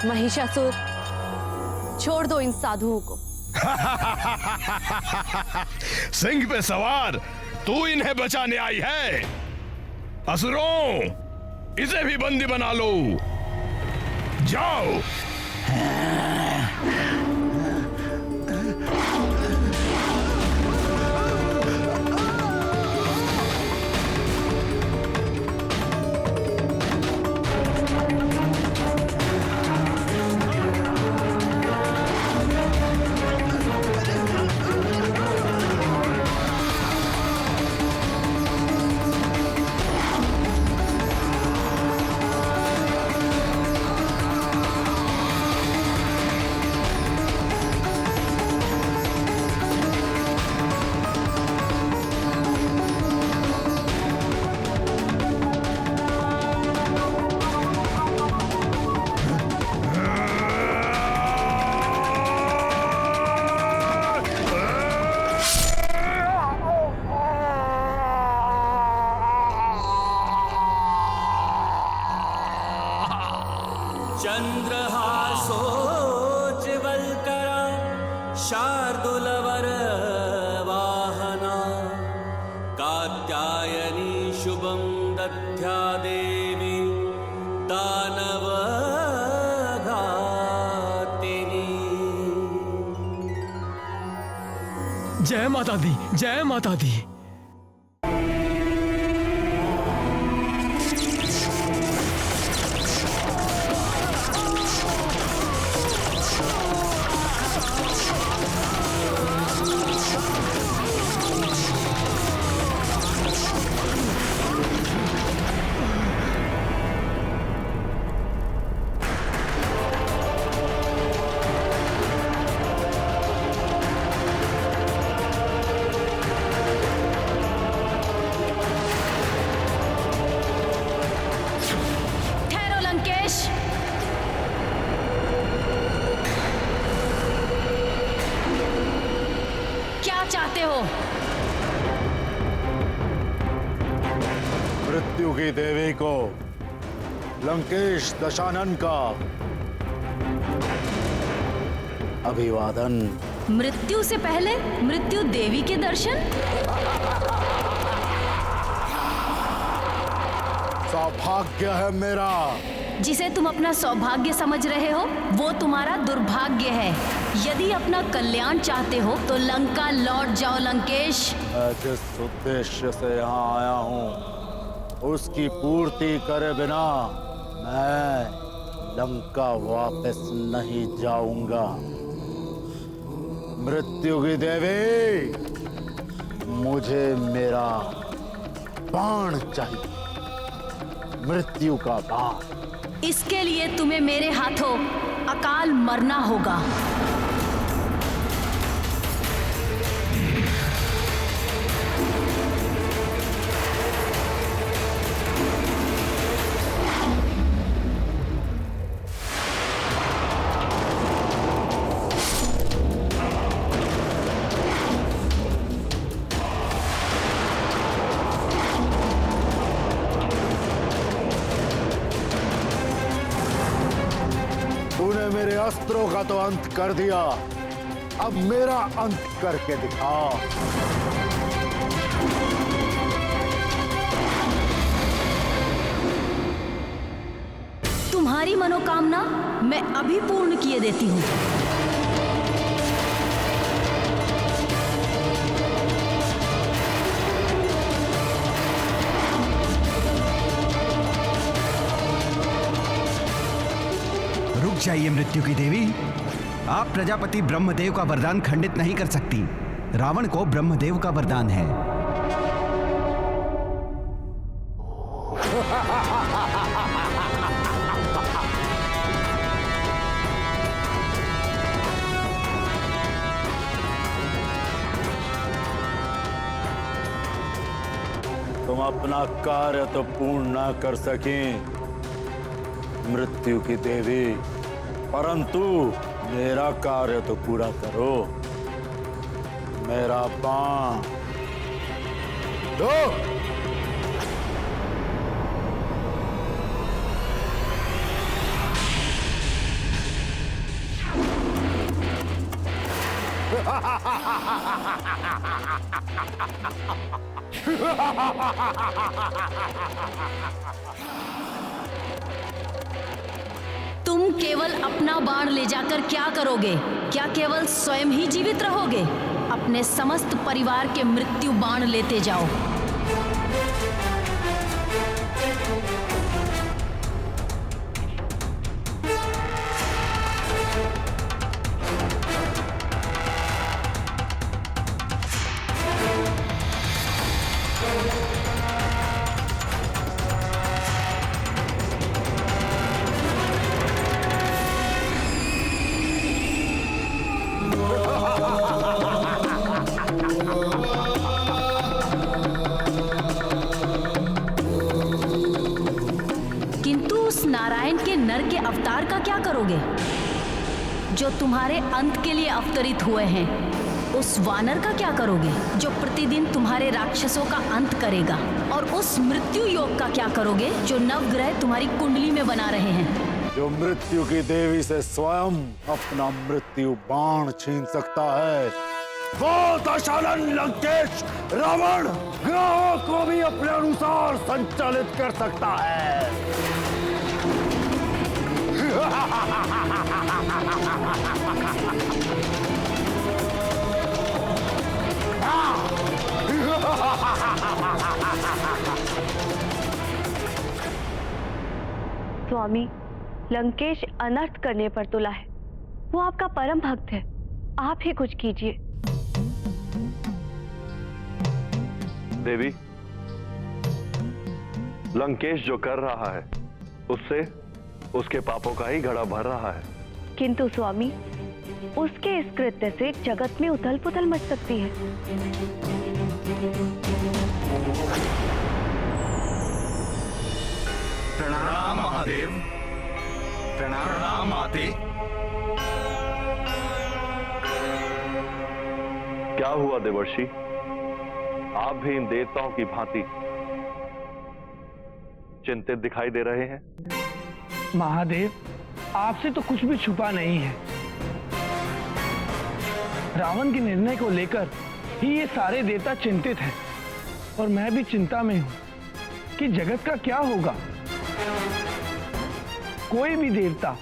महिषासुर, छोड़ दो इन साधुओं को। सिंह पे सवार तू इन्हें बचाने आई है। असुरों, इसे भी बंदी बना लो। जाओ। चंद्रहासोज्ज्वलकरा शार्दूलवरवाहना कात्यायनी शुभं दध्या देवी दानवघातिनी। जय माता दी, जय माता दी। चाहते हो? मृत्यु की देवी को, लंकेश दशानन का अभिवादन। मृत्यु से पहले मृत्यु देवी के दर्शन? सौभाग्य है मेरा। जिसे तुम अपना सौभाग्य समझ रहे हो वो तुम्हारा दुर्भाग्य है। यदि अपना कल्याण चाहते हो तो लंका लौट जाओ लंकेश। मैं जिस उद्देश्य से यहाँ आया हूँ उसकी पूर्ति करे बिना मैं लंका वापस नहीं जाऊंगा। मृत्यु की देवी, मुझे मेरा बाण चाहिए, मृत्यु का बाण। इसके लिए तुम्हें मेरे हाथों अकाल मरना होगा। तूने मेरे अस्त्रों का तो अंत कर दिया, अब मेरा अंत करके दिखा। तुम्हारी मनोकामना मैं अभी पूर्ण किए देती हूँ। रुक जाइए मृत्यु की देवी, आप प्रजापति ब्रह्मदेव का वरदान खंडित नहीं कर सकती। रावण को ब्रह्मदेव का वरदान है। तुम अपना कार्य तो पूर्ण ना कर सकी मृत्यु की देवी, परंतु मेरा कार्य तो पूरा करो। मेरा बाण दो। तुम केवल अपना बाण ले जाकर क्या करोगे? क्या केवल स्वयं ही जीवित रहोगे? अपने समस्त परिवार के मृत्यु बाण लेते जाओ। किंतु उस नारायण के नर के अवतार का क्या करोगे जो तुम्हारे अंत के लिए अवतरित हुए हैं? उस वानर का क्या करोगे जो प्रतिदिन तुम्हारे राक्षसों का अंत करेगा? और उस मृत्यु योग का क्या करोगे जो नवग्रह तुम्हारी कुंडली में बना रहे हैं? जो मृत्यु की देवी से स्वयं अपना मृत्यु बाण छीन सकता है, वो दशानन लंकेश रावण ग्रहों को भी अपने अनुसार संचालित कर सकता है। स्वामी, लंकेश अनर्थ करने पर तुला है। वो आपका परम भक्त है, आप ही कुछ कीजिए। देवी, लंकेश जो कर रहा है उससे उसके पापों का ही घड़ा भर रहा है। किंतु स्वामी, उसके इस कृत्य से जगत में उथल पुथल मच सकती है। प्रणाम महादेव। प्रणाम माते। क्या हुआ देवर्षि? आप भी इन देवताओं की भांति चिंतित दिखाई दे रहे हैं। महादेव, आपसे तो कुछ भी छुपा नहीं है। रावण के निर्णय को लेकर ही ये सारे देवता चिंतित हैं और मैं भी चिंता में हूं कि जगत का क्या होगा। कोई भी देवता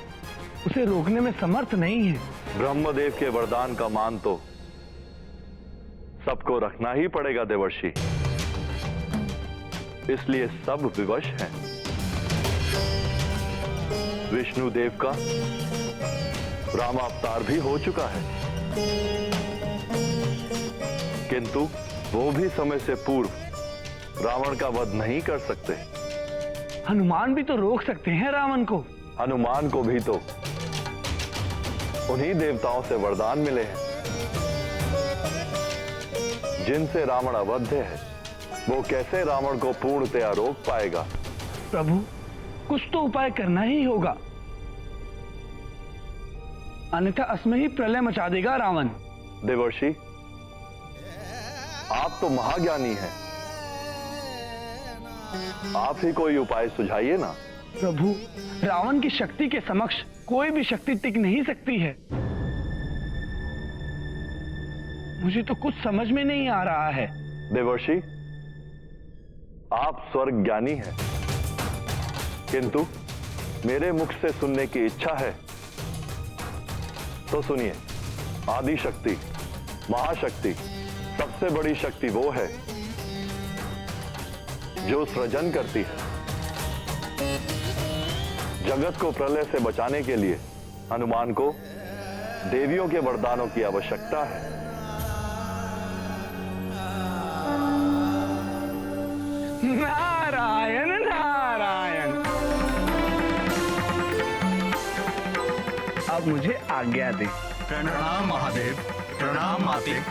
उसे रोकने में समर्थ नहीं है। ब्रह्मदेव के वरदान का मान तो सबको रखना ही पड़ेगा देवर्षि, इसलिए सब विवश हैं। विष्णु देव का रामावतार भी हो चुका है, किंतु वो भी समय से पूर्व रावण का वध नहीं कर सकते। हनुमान भी तो रोक सकते हैं रावण को। हनुमान को भी तो उन्हीं देवताओं से वरदान मिले हैं जिनसे रावण अवध्य है। वो कैसे रावण को पूर्णतया रोक पाएगा? प्रभु, कुछ तो उपाय करना ही होगा, अन्यथा असमय ही प्रलय मचा देगा रावण। देवर्षि, आप तो महाज्ञानी हैं, आप ही कोई उपाय सुझाइए ना। प्रभु, रावण की शक्ति के समक्ष कोई भी शक्ति टिक नहीं सकती है। मुझे तो कुछ समझ में नहीं आ रहा है। देवर्षि, आप स्वर्ग ज्ञानी हैं, किंतु मेरे मुख से सुनने की इच्छा है तो सुनिए। आदि शक्ति, महाशक्ति, सबसे बड़ी शक्ति वो है जो सृजन करती है। जगत को प्रलय से बचाने के लिए हनुमान को देवियों के वरदानों की आवश्यकता है। नारायण नारायण। अब मुझे आज्ञा दे। प्रणाम महादेव। प्रणाम माते।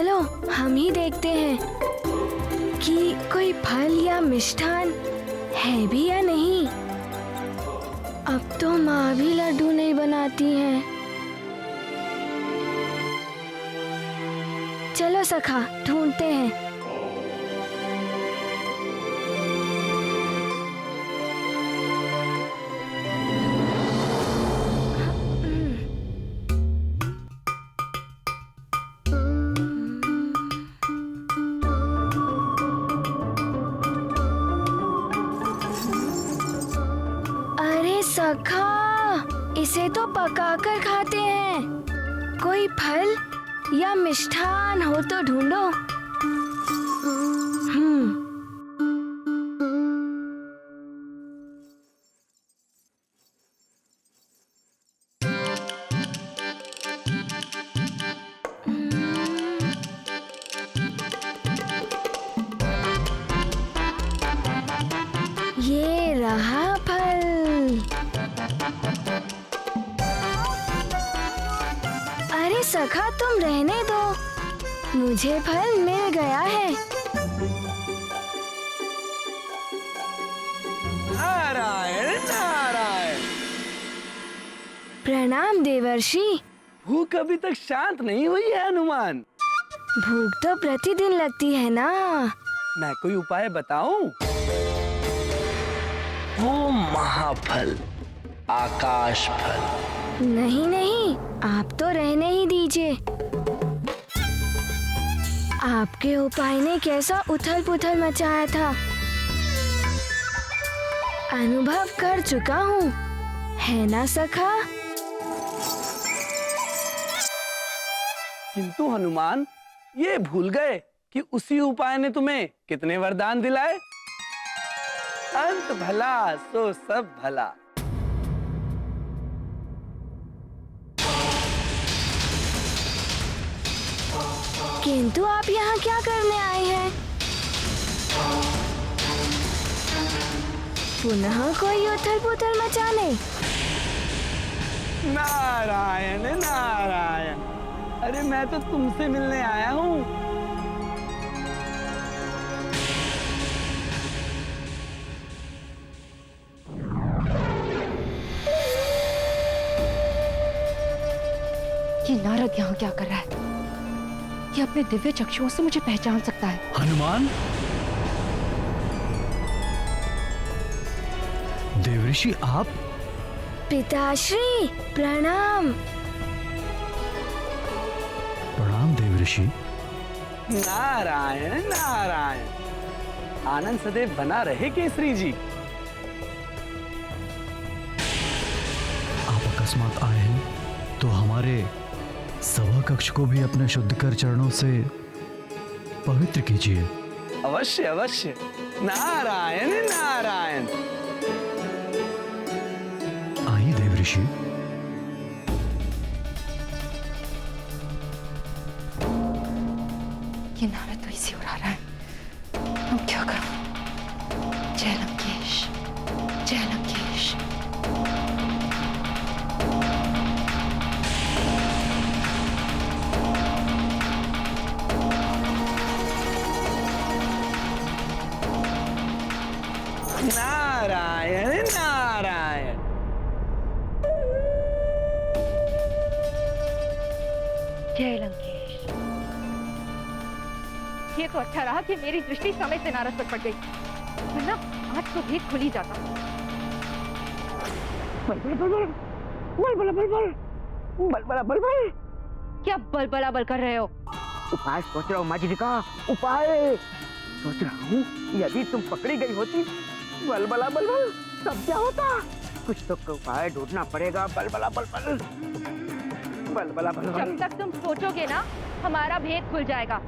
चलो हम ही देखते हैं कि कोई फल या मिष्ठान है भी या नहीं। अब तो माँ भी लड्डू नहीं बनाती हैं। चलो सखा, ढूंढते हैं। अरे सखा, इसे तो पकाकर खाते हैं। कोई फल या मिष्ठान हो तो ढूंढो। ये रहा फल। अरे सखा, तुम रहने दो, मुझे फल मिल गया है। नारायण नारायण। प्रणाम देवर्षि। भूख अभी तक शांत नहीं हुई है हनुमान। भूख तो प्रतिदिन लगती है ना। मैं कोई उपाय बताऊं? वो महाफल, आकाश फल। नहीं नहीं, आप तो रहने ही दीजिए। आपके उपाय ने कैसा उथल पुथल मचाया था, अनुभव कर चुका हूँ, है ना सखा? किंतु हनुमान, ये भूल गए कि उसी उपाय ने तुम्हें कितने वरदान दिलाए। अंत भला सो सब भला। किंतु आप यहाँ क्या करने आए हैं? पुनः कोई उथल पुथल मचाने? नारायण नारायण। अरे मैं तो तुमसे मिलने आया हूँ। ये नारद यहाँ क्या कर रहा है? ये अपने दिव्य चक्षुओं से मुझे पहचान सकता है। हनुमान, देवऋषि आप? पिताश्री प्रणाम। प्रणाम देवऋषि। नारायण नारायण। आनंद सदैव बना रहे केसरी जी। आप अकस्मात आए हैं तो हमारे सभा कक्ष को भी अपने शुद्ध कर चरणों से पवित्र कीजिए। अवश्य अवश्य। नारायण नारायण। आइए देवऋषि। ये नारद तो इसी उड़ा रहा है। अब क्या करूं? जय लंकेश, जय लंकेश। नारायण नारायण। जय लंकेश। ये तो अच्छा रहा कि मेरी दृष्टि समय से नारद पर पड़ गई, वरना आज तो भेद खुल ही जाता। बल। क्या बल कर रहे हो? उपाय सोच रहा हूँ माजिविका, उपाय सोच रहा हूँ। यदि तुम पकड़ी गई होती, बल तब क्या होता? कुछ तो उपाय ढूंढना पड़ेगा। बल। जब तक तुम सोचोगे ना, हमारा भेद खुल जाएगा।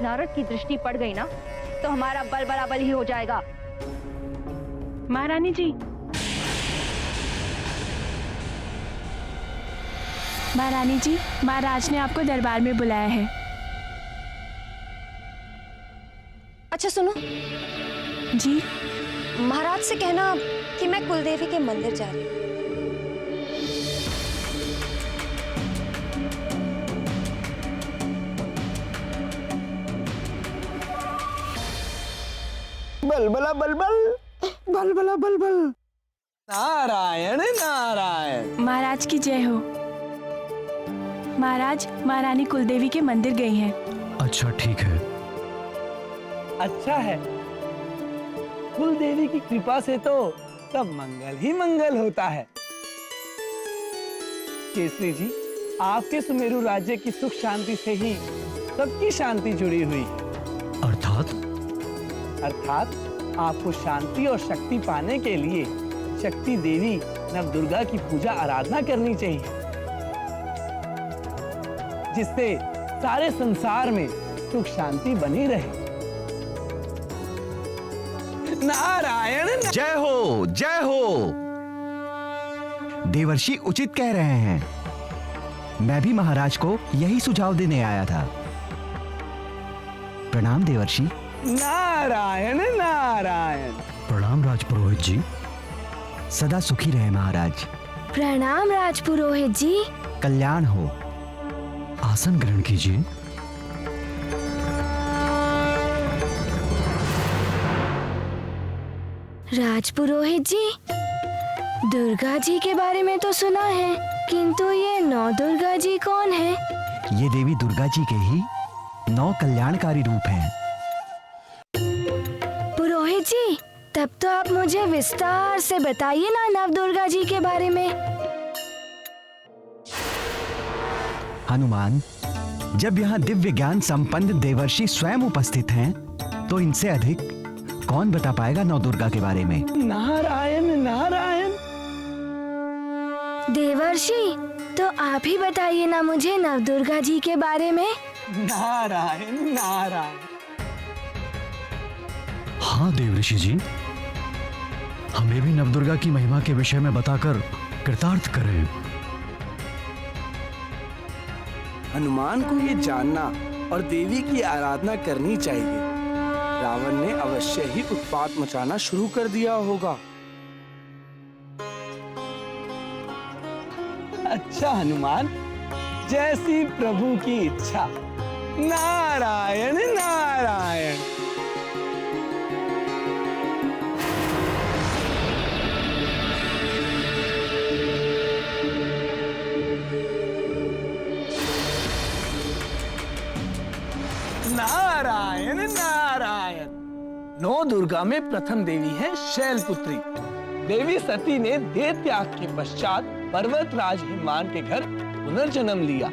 नारद की दृष्टि पड़ गई ना, तो हमारा बल ही हो जाएगा। महारानी जी, महारानी जी, महाराज ने आपको दरबार में बुलाया है। अच्छा सुनो जी। महाराज से कहना कि मैं कुलदेवी के मंदिर जा रही हूँ। बलबला बलबल, बलबला बलबल। नारायण नारायण। महाराज की जय हो। महाराज, महारानी कुलदेवी के मंदिर गई हैं। अच्छा ठीक है। अच्छा है, कुल देवी की कृपा से तो सब मंगल ही मंगल होता है। केसरी जी, आपके सुमेरु राज्य की सुख शांति से ही सबकी शांति जुड़ी हुई है। अर्थात आपको शांति और शक्ति पाने के लिए शक्ति देवी नवदुर्गा की पूजा आराधना करनी चाहिए, जिससे सारे संसार में सुख शांति बनी रहे। नारायण जय हो, जय हो। देवर्षि उचित कह रहे हैं। मैं भी महाराज को यही सुझाव देने आया था। प्रणाम देवर्षि। नारायण नारायण। प्रणाम राजपुरोहित जी। सदा सुखी रहे महाराज। प्रणाम राजपुरोहित जी। कल्याण हो। आसन ग्रहण कीजिए। राजपुरोहित जी, दुर्गा जी के बारे में तो सुना है, किंतु ये नौ दुर्गा जी कौन है? ये देवी दुर्गा जी के ही 9 कल्याणकारी रूप हैं। पुरोहित जी, तब तो आप मुझे विस्तार से बताइए ना नव दुर्गा जी के बारे में। हनुमान, जब यहाँ दिव्य ज्ञान संपन्न देवर्षि स्वयं उपस्थित हैं, तो इनसे अधिक कौन बता पाएगा नौ दुर्गा के बारे में? नारायण नारायण। देवर्षि, तो आप ही बताइए ना मुझे नव दुर्गा जी के बारे में। नारायण नारायण। हाँ देवऋषि जी, हमें भी नवदुर्गा की महिमा के विषय में बताकर कृतार्थ करें। हनुमान को ये जानना और देवी की आराधना करनी चाहिए। रावण ने अवश्य ही उत्पात मचाना शुरू कर दिया होगा। अच्छा हनुमान, जैसी प्रभु की इच्छा। नारायण नारायण। नारायण नारायण। नौ दुर्गा में प्रथम देवी है शैलपुत्री। देवी सती ने देह त्याग के पश्चात पर्वतराज हिमान के घर पुनर्जन्म लिया।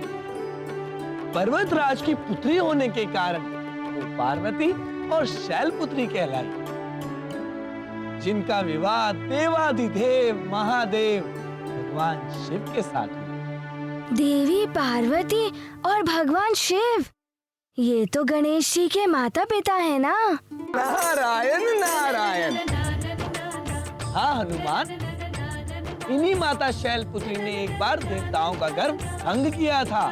पर्वतराज की पुत्री होने के कारण वो पार्वती और शैलपुत्री कहलाई, जिनका विवाह देवाधिदेव महादेव भगवान शिव के साथ हुआ। देवी पार्वती और भगवान शिव, ये तो गणेश जी के माता पिता है ना? नारायण नारायण। हाँ हनुमान, इन्हीं माता शैलपुत्री ने एक बार देवताओं का गर्भ भंग किया था।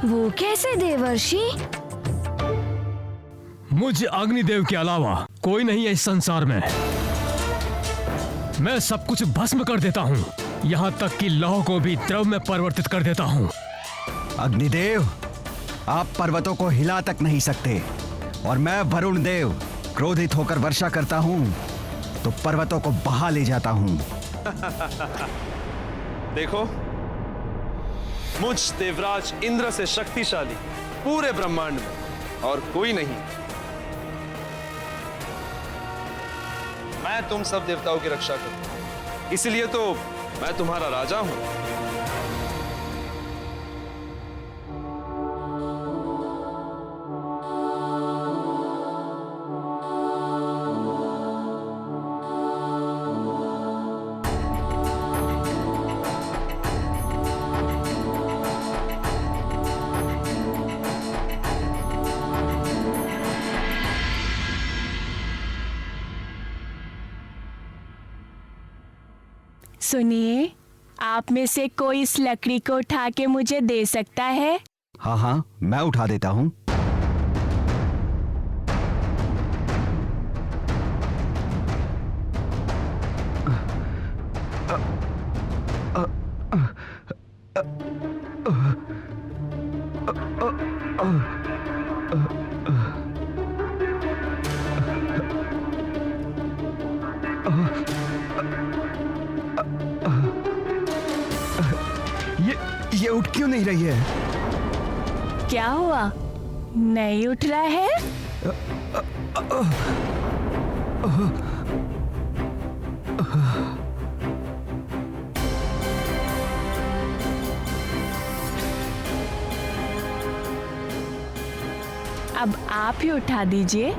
वो कैसे देवर्षि? मुझ अग्निदेव के अलावा कोई नहीं है इस संसार में। मैं सब कुछ भस्म कर देता हूँ, यहाँ तक कि लौह को भी द्रव में परिवर्तित कर देता हूँ। अग्निदेव, आप पर्वतों को हिला तक नहीं सकते, और मैं वरुण देव क्रोधित होकर वर्षा करता हूँ तो पर्वतों को बहा ले जाता हूँ। देखो, मुझ देवराज इंद्र से शक्तिशाली पूरे ब्रह्मांड में और कोई नहीं। मैं तुम सब देवताओं की रक्षा करूं, इसलिए तो मैं तुम्हारा राजा हूं। सुनिए, आप में से कोई इस लकड़ी को उठा के मुझे दे सकता है? हाँ हाँ, मैं उठा देता हूँ। उठ क्यों नहीं रही है? क्या हुआ? नहीं उठ रहा है? अब आप ही उठा दीजिए।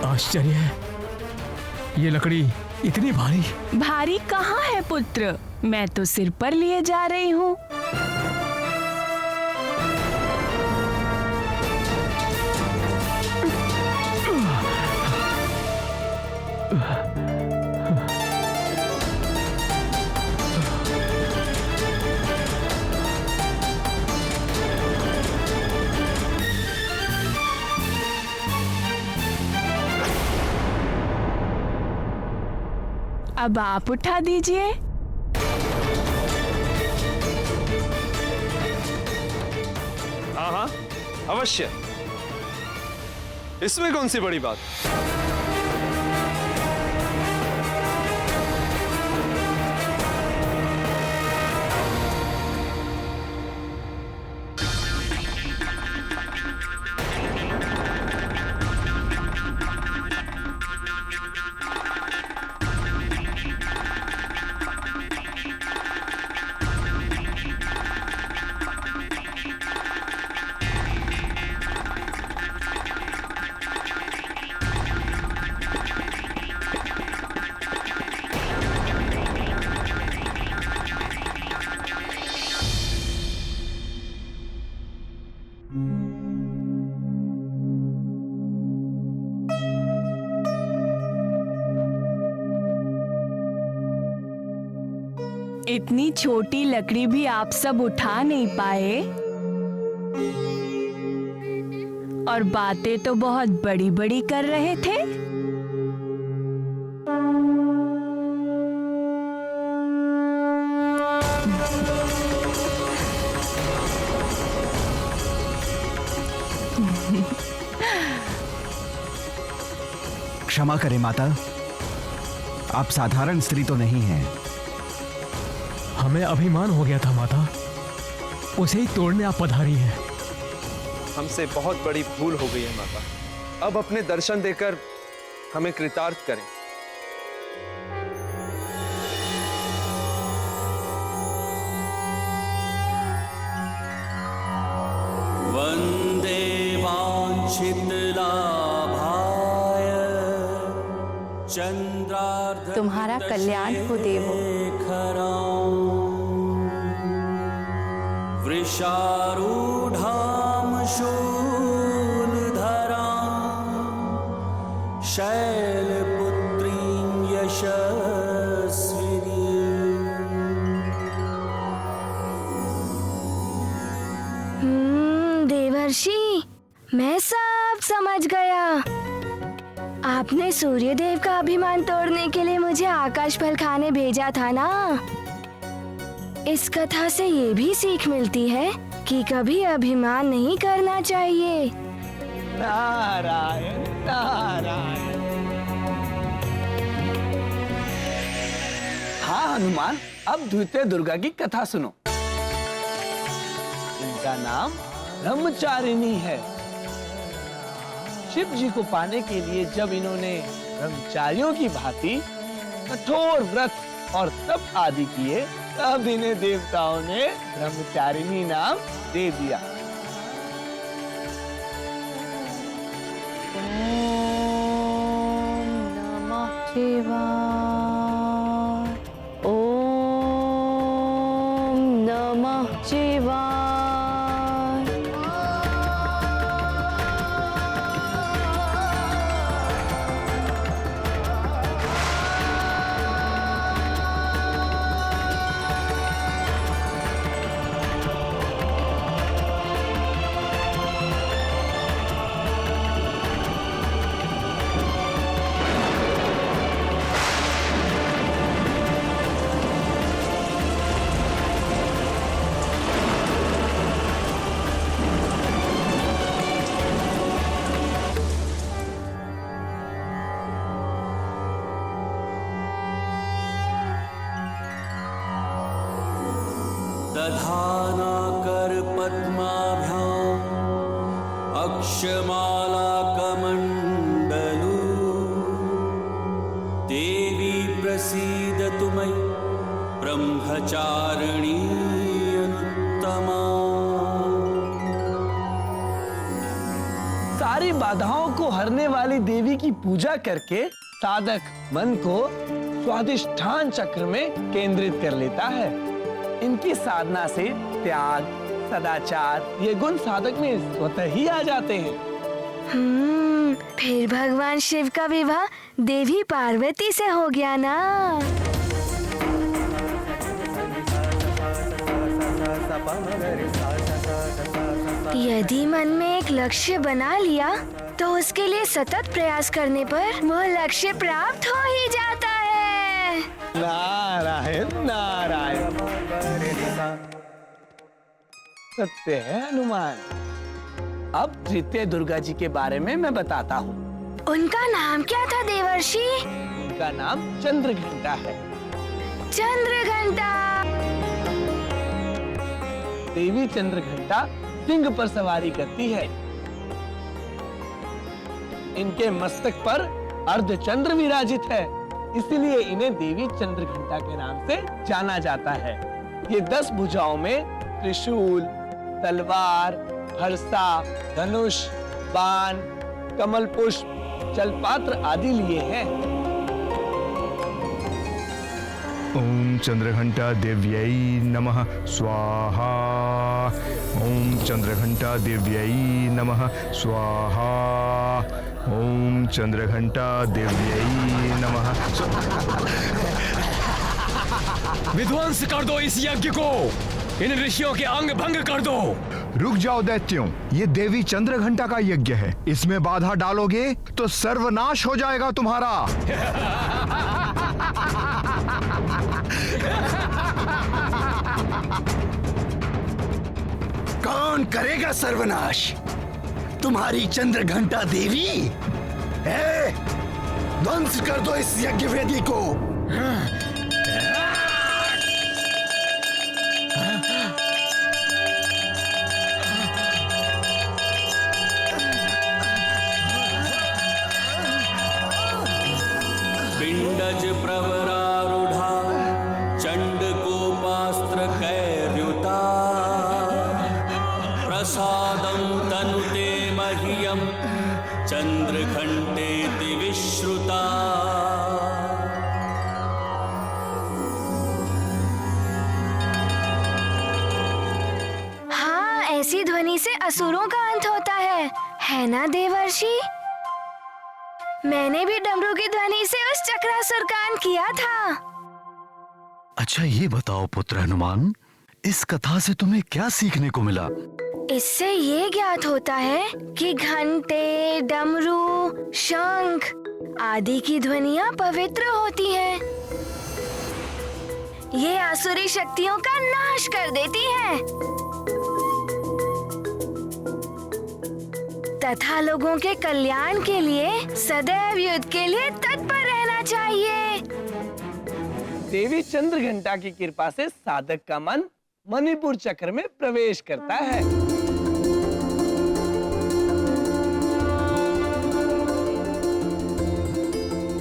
आश्चर्य है, ये लकड़ी इतनी भारी। भारी कहाँ है पुत्र? मैं तो सिर पर लिए जा रही हूँ। अब आप उठा दीजिए। हाँ हाँ अवश्य, इसमें कौन सी बड़ी बात। इतनी छोटी लकड़ी भी आप सब उठा नहीं पाए, और बातें तो बहुत बड़ी बड़ी कर रहे थे। क्षमा करें माता, आप साधारण स्त्री तो नहीं हैं। हमें अभिमान हो गया था माता, उसे ही तोड़ने आप पधारी हैं। हमसे बहुत बड़ी भूल हो गई है माता, अब अपने दर्शन देकर हमें कृतार्थ करें। वंदे वांछित लाभाय चंद्रार्ध तुम्हारा कल्याण हो देवो। वृषारूढ़ाम शूलधरां शैलपुत्रीं यशस्विनी। देवर्षि, मैं सब समझ गया। आपने सूर्यदेव का अभिमान तोड़ने के लिए मुझे आकाश फल खाने भेजा था ना। इस कथा से ये भी सीख मिलती है कि कभी अभिमान नहीं करना चाहिए। नारायण नारायण। हाँ हनुमान, अब द्वितीय दुर्गा की कथा सुनो। इनका नाम ब्रह्मचारिणी है। शिव जी को पाने के लिए जब इन्होंने ब्रह्मचारियों की भांति कठोर व्रत और तप आदि किए, तब इन्हें देवताओं ने ब्रह्मचारिणी नाम दे दिया। ओम नमः शिवाय। ओम नमः शिवाय। दधाना कर पद्माभ्याम अक्षमाला कमंडलू देवी प्रसीदतु मयि ब्रह्मचारिणी अनुत्तमा। सारी बाधाओं को हरने वाली देवी की पूजा करके साधक मन को स्वाधिष्ठान चक्र में केंद्रित कर लेता है। इनकी साधना से त्याग, सदाचार ये गुण साधक में स्वतः ही आ जाते हैं। फिर भगवान शिव का विवाह देवी पार्वती से हो गया ना। यदि मन में एक लक्ष्य बना लिया तो उसके लिए सतत प्रयास करने पर वो लक्ष्य प्राप्त हो ही जाता है। नारायण नारायण, सत्य है हनुमान। अब तृतीय दुर्गा जी के बारे में मैं बताता हूँ। उनका नाम क्या था देवर्षि? उनका नाम चंद्रघंटा है। चंद्रघंटा। देवी चंद्रघंटा सिंह पर सवारी करती है। इनके मस्तक पर अर्धचंद्र विराजित है, इसलिए इन्हें देवी चंद्रघंटा के नाम से जाना जाता है। ये 10 भुजाओं में त्रिशूल, तलवार, फरसा, धनुष, बाण, कमल पुष्प, जलपात्र आदि लिए हैं। ओम चंद्रघंटा देव्यै नमः स्वाहा। ओम चंद्रघंटा देव्यै नमः स्वाहा। ओम चंद्रघंटा देव्यै नमः। विध्वंस कर दो इस यज्ञ को, इन ऋषियों के अंग भंग कर दो। रुक जाओ दैत्यों, ये देवी चंद्रघंटा का यज्ञ है। इसमें बाधा डालोगे तो सर्वनाश हो जाएगा तुम्हारा। कौन करेगा सर्वनाश? तुम्हारी चंद्रघंटा देवी? ध्वंस कर दो इस यज्ञ वेदी को। पिंडज प्रवरारूढ़ा चंडकोपास्त्र कैर्युता प्रसादं तनुते मह्यं चंद्रघंटेति विश्रुता। हाँ, ऐसी ध्वनि से असुरों का अंत होता है ना देवर्षि? मैंने भी डमरू की ध्वनि से उस चक्रासुर का अंत किया था। अच्छा ये बताओ पुत्र हनुमान, इस कथा से तुम्हें क्या सीखने को मिला? इससे ये ज्ञात होता है कि घंटे, डमरू, शंख आदि की ध्वनियाँ पवित्र होती हैं। ये आसुरी शक्तियों का नाश कर देती हैं तथा लोगों के कल्याण के लिए सदैव युद्ध के लिए तत्पर रहना चाहिए। देवी चंद्रघंटा की कृपा से साधक का मन मणिपुर चक्र में प्रवेश करता है।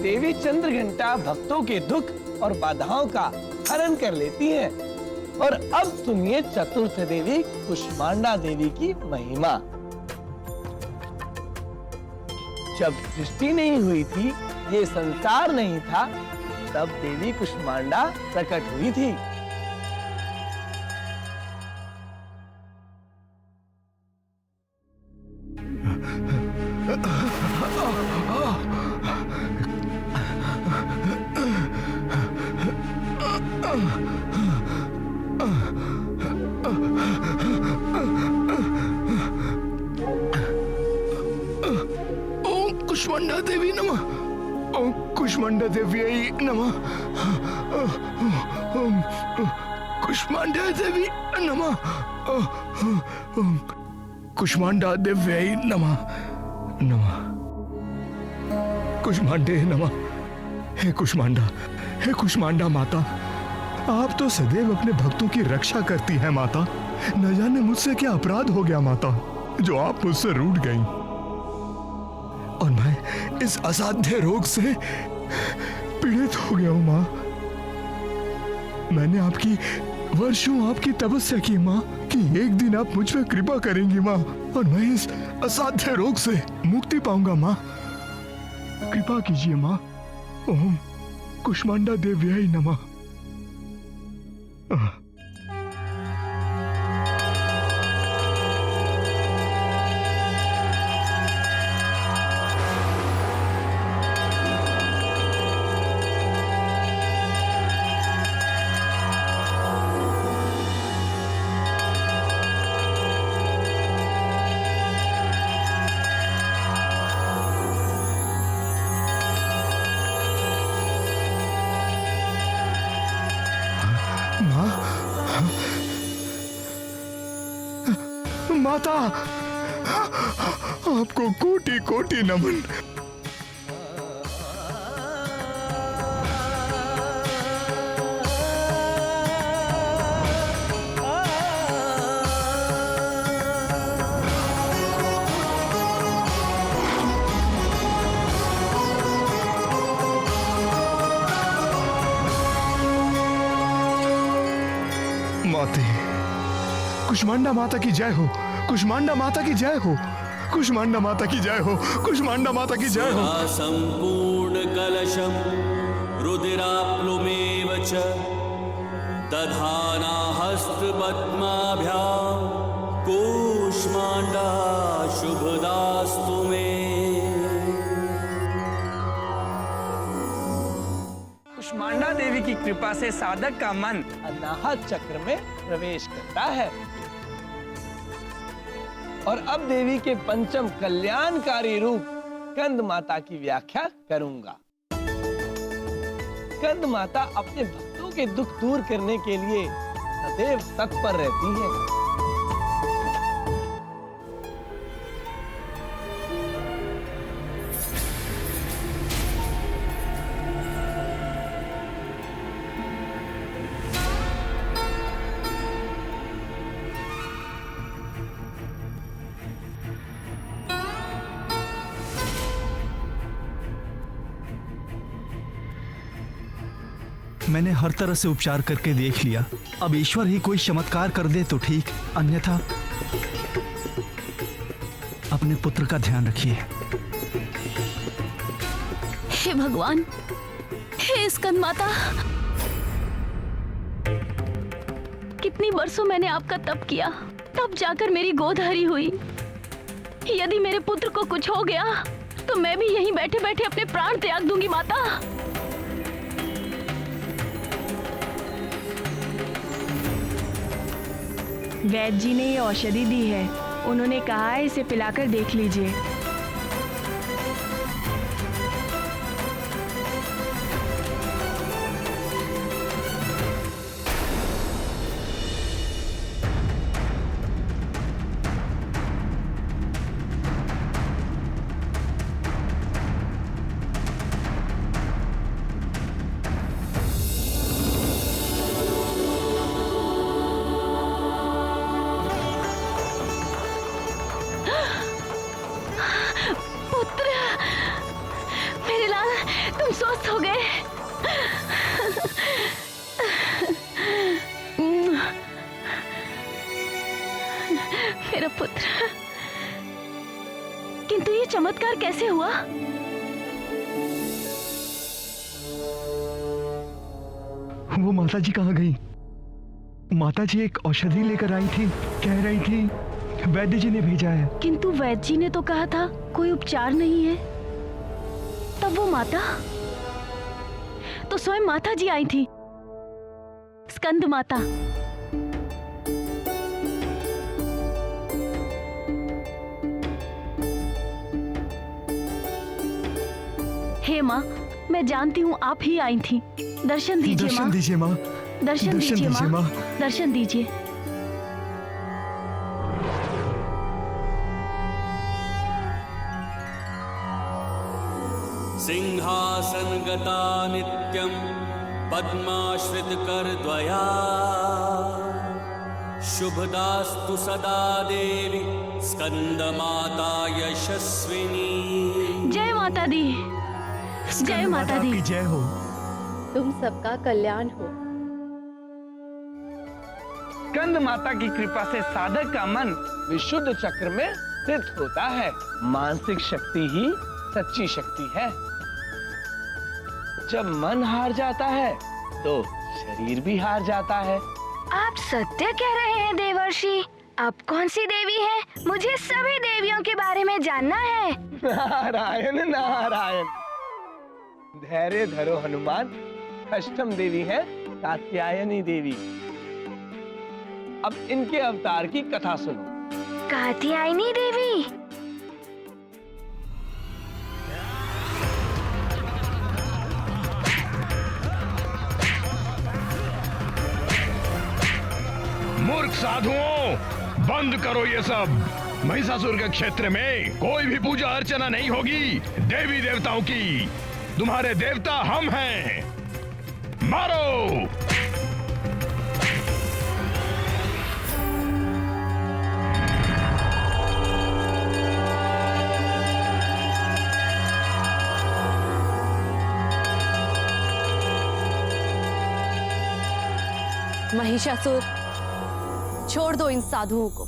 देवी चंद्रघंटा भक्तों के दुख और बाधाओं का हरण कर लेती है। और अब सुनिए चतुर्थ देवी कुष्मांडा देवी की महिमा। जब सृष्टि नहीं हुई थी, ये संसार नहीं था, तब देवी कुष्मांडा प्रकट हुई थी। कुष्मांडा देवी नमः। ओम कुष्मांडा देवी नमः। ओम कुष्मांडा देवी नमः। ओम कुष्मांडा देवी नमः। नमः कुष्मांडे नमः। हे कुष्मांडा माता, आप तो सदैव अपने भक्तों की रक्षा करती हैं माता। न जाने मुझसे क्या अपराध हो गया माता, जो आप मुझसे रूठ गईं। और मैं इस असाध्य रोग से पीड़ित हो गया हूं माँ। मैंने वर्षों आपकी तपस्या की माँ कि एक दिन आप मुझ पर कृपा करेंगी माँ, और मैं इस असाध्य रोग से मुक्ति पाऊंगा माँ। कृपा कीजिए माँ। ओम कुष्मांडा देव्याय नमः। माता, आपको कोटि कोटि नमन। माते, कुष्मांडा माता की जय हो। कुष्मांडा माता की जय हो। कुष्मांडा माता की जय हो। कुष्मांडा माता की जय हो। संपूर्ण कलशम रुदिराप्लुमेव च दधाना हस्तपद्माभ्यां कुष्मांडा शुभदास्तु मे। कुष्मांडा देवी की कृपा से साधक का मन अनाहत चक्र में प्रवेश करता है। और अब देवी के पंचम कल्याणकारी रूप स्कंद माता की व्याख्या करूंगा। स्कंद माता अपने भक्तों के दुख दूर करने के लिए सदैव तत्पर रहती है। मैंने हर तरह से उपचार करके देख लिया। अब ईश्वर ही कोई चमत्कार कर दे तो ठीक, अन्यथा अपने पुत्र का ध्यान रखिए। हे भगवान, हे स्कंद माता, कितनी बरसों मैंने आपका तप किया, तब जाकर मेरी गोद हरी हुई। यदि मेरे पुत्र को कुछ हो गया तो मैं भी यहीं बैठे बैठे अपने प्राण त्याग दूंगी माता। वैद्य जी ने ये औषधि दी है, उन्होंने कहा है इसे पिलाकर देख लीजिए। स्वस्थ हो गए। मेरा पुत्र, किंतु ये चमत्कार कैसे हुआ? वो माता जी कहाँ गई? माता जी एक औषधि लेकर आई थी, कह रही थी वैद्य जी ने भेजा है। किंतु वैद्य जी ने तो कहा था कोई उपचार नहीं है। तब वो माता तो स्वयं माता जी आई थी, स्कंद माता। हे माँ, मैं जानती हूँ आप ही आई थी। दर्शन दीजिए माँ। दर्शन दीजिए माँ। दर्शन दीजिए माँ। दर्शन दीजिए। सिंहासन गता नित्यं पद्माश्रित कर द्वया शुभदास्तु सदा देवी स्कंद माता यशस्विनी। जय माता दी, जय माता दी। जय हो। तुम सबका कल्याण हो। स्कंद माता की कृपा से साधक का मन विशुद्ध चक्र में स्थित होता है। मानसिक शक्ति ही सच्ची शक्ति है। जब मन हार जाता है तो शरीर भी हार जाता है। आप सत्य कह रहे हैं देवर्षि। अब कौन सी देवी है? मुझे सभी देवियों के बारे में जानना है। नारायण नारायण। धैर्य धरो हनुमान। अष्टम देवी है कात्यायनी देवी। अब इनके अवतार की कथा सुनो। कात्यायनी देवी। मूर्ख साधुओं, बंद करो ये सब। महिषासुर के क्षेत्र में कोई भी पूजा अर्चना नहीं होगी देवी देवताओं की। तुम्हारे देवता हम हैं। मारो। महिषासुर, छोड़ दो इन साधुओं को।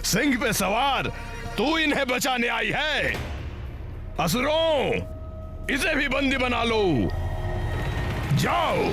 सिंह पे सवार तू इन्हें बचाने आई है। असुरों, इसे भी बंदी बना लो। जाओ।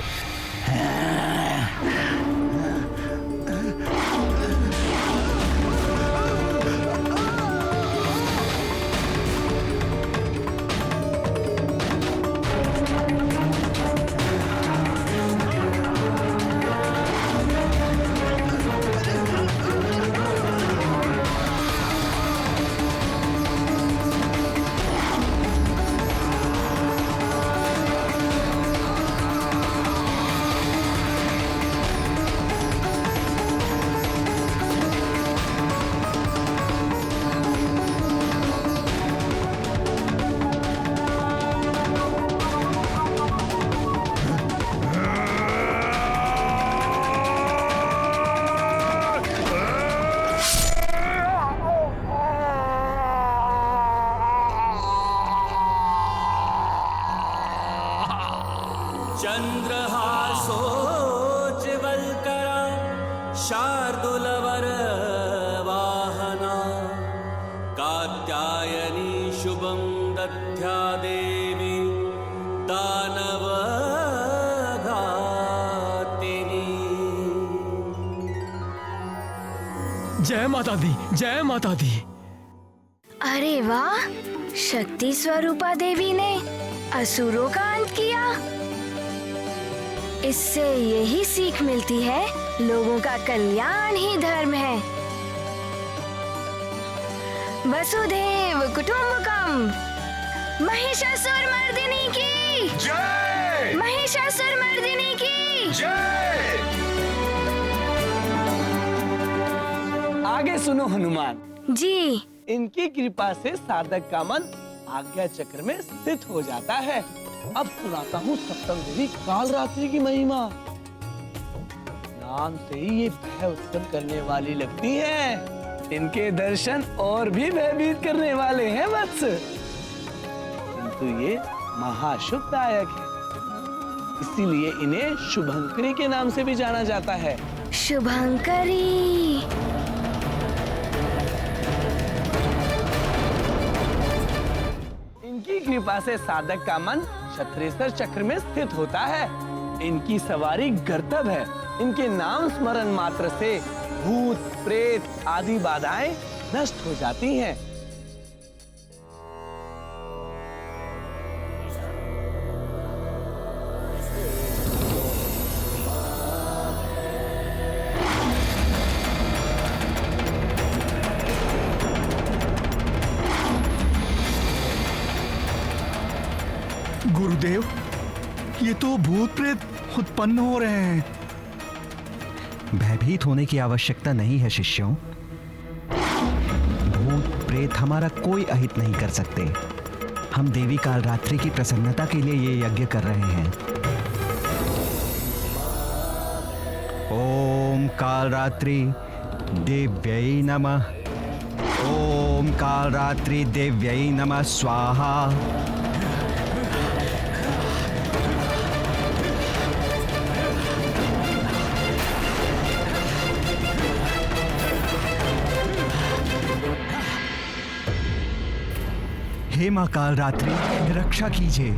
चंद्रहासोज्ज्वलकरा शार्दूलवर वाहना कात्यायनी शुभं दध्या देवी दानवघातिनी। जय माता दी, जय माता दी। अरे वाह, शक्ति स्वरूपा देवी ने असुरों का अंत किया। इससे यही सीख मिलती है, लोगों का कल्याण ही धर्म है। वसुदेव कुटुंबकम। महिषासुर मर्दिनी की जय। महिषासुर मर्दिनी की जय। आगे सुनो हनुमान जी। इनकी कृपा से साधक का मन आज्ञा चक्र में स्थित हो जाता है। अब सुनाता हूँ सप्तम देवी कालरात्रि की महिमा। नाम से ही ये भय उत्पन्न करने वाली लगती है। इनके दर्शन और भी भयभीत करने वाले हैं वत्स, किंतु ये महाशुभदायक है। इसीलिए इन्हें शुभंकरी के नाम से भी जाना जाता है। शुभंकरी। इनकी कृपा से साधक का मन क्षत्रेश्वर चक्र में स्थित होता है। इनकी सवारी गर्तभ है। इनके नाम स्मरण मात्र से भूत प्रेत आदि बाधाएं नष्ट हो जाती हैं। गुरुदेव, ये तो भूत प्रेत उत्पन्न हो रहे हैं। भयभीत होने की आवश्यकता नहीं है शिष्यों। भूत प्रेत हमारा कोई अहित नहीं कर सकते। हम देवी कालरात्रि की प्रसन्नता के लिए ये यज्ञ कर रहे हैं। ओम कालरात्रि देव्यै नमः। ओम कालरात्रि देव्यै नमः स्वाहा। हे मां कालरात्रि, रक्षा कीजिए।